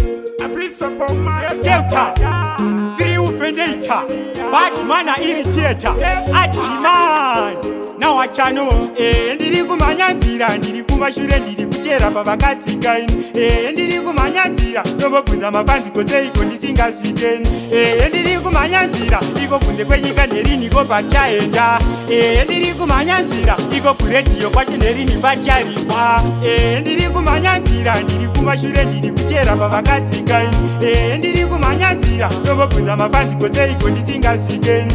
A principal man, Delta, Grill Vendetta, Batman irritator, Atiman. Now I channel, ndiri kumanyanzira, ndiri kumashure, ndiri kutera pavakatsika ini, ndiri kumanyanzira, ndobvunza mafanzi kose iko ndisingasvikeni, ndiri kumanyanzira, iko kunze kwenyika nerini ko pachaenda, ndiri kumanyanzira, iko kuredio kwacho nerini pacharimwa, ndiri kumanyanzira, ndiri kumashure, ndiri kutera pavakatsika ini, ndiri kumanyanzira, ndobvunza mafanzi kose iko ndisingasvikeni,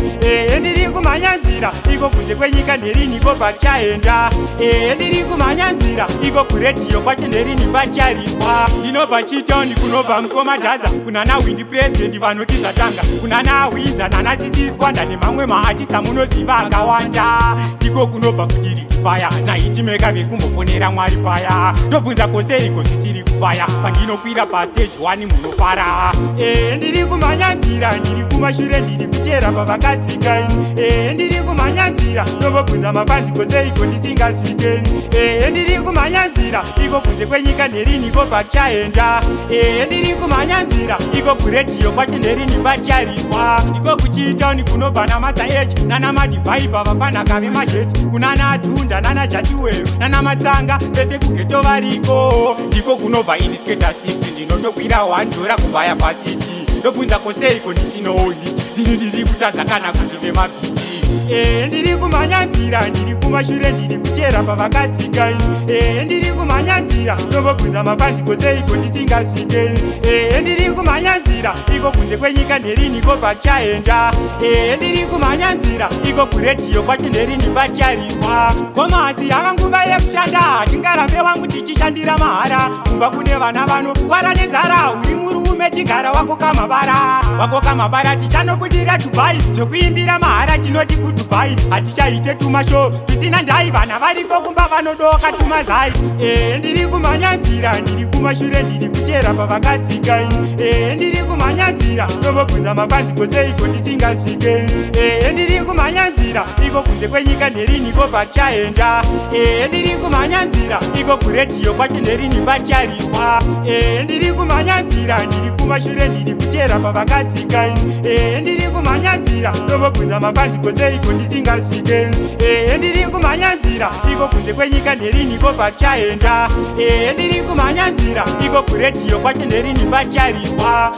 ndiri kumanyanzira, iko kunze kwenyika nerini ko pachaenda, ndiri kumanyanzira, iko kuredio kwacho nerini pacharimwa, ndinobva chitown kunobva mukomadhaza, kunana windi president vanoti zvatanga, kunana winza nana sisi squanda nemamwe maartista munoziva akawanda, ndiko kunobva kudiri kufaya naitimeka vekumbofonera mwari paya, ndobvunza kose iko zvisiri kufaya, pandinokwira pastage 1 munofara, ndiri kumanyanzira, ndiri kumashure, ndiri kutera pavakatsika ini, ndiri kumanyanzira, ndobvunza mafanzi kose iko ndisingasvikeni, ndiri kumanyanzira, iko kunze kwenyika nerini ko pachaenda, ndiri kumanyanzira, iko kuredio kwacho nerini pacharimwa, ndiko kuchitown kunobva namasa h nana madivhaipa vafanaka vemasheti, kunana dhunda nana jatiweyo nana matsanga vese kugeto variko, ndiko kunobva indisketa 6 ndinotokwira $1 kubaya pasiti, ndobvunza kose iko ndisinooni, ndiri kutadza kana kuti vemabhiti, ndiri kumanyanzira, ndiri kumashure, ndiri kutera pavakatsika ini, ndiri kumanyanzira, ndobvunza mafanzi kose iko ndisingasvikeni, ndiri kumanyanzira, iko kunze kwenyika nerini ko pachaenda, ndiri kumanyanzira, iko kuredio kwacho nerini pacharimwa, komasi yava nguva yekushanda, tingarambe wangu tichishandira mahara, kumba kune vana vanorwara nenzara, uri murume chigara wako kamabara, tichanobudira Dubai, zvokuimbira mahara tinoti kuDubai, hatichaite tumasho tisina ndai, vana variko kumba vanodoka tumazai, ndiri kumanyanzira, ndiri kumashure, ndiri kutera pavakatsika ini, ndiri kumanyanzira, ndobvunza mafanzi kose iko ndisingasvikeni, ndiri kumanyanzira, iko kunze kwenyika nerini ko pachaenda, ndiri kumanyanzira, iko kuredio kwacho nerini pacharimwa, ndiri kumanyanzira, ndiri kumashure, ndiri kutera pavakatsika ini, ndiri kumanyanzira, ndobvunza mafanzi kose iko ndisingasvikeni, ndiri kumanyanzira, iko kunze kwenyika nerini ko pachaenda, ndiri kumanyanzira, iko kuredio kwacho nerini pacharimwa.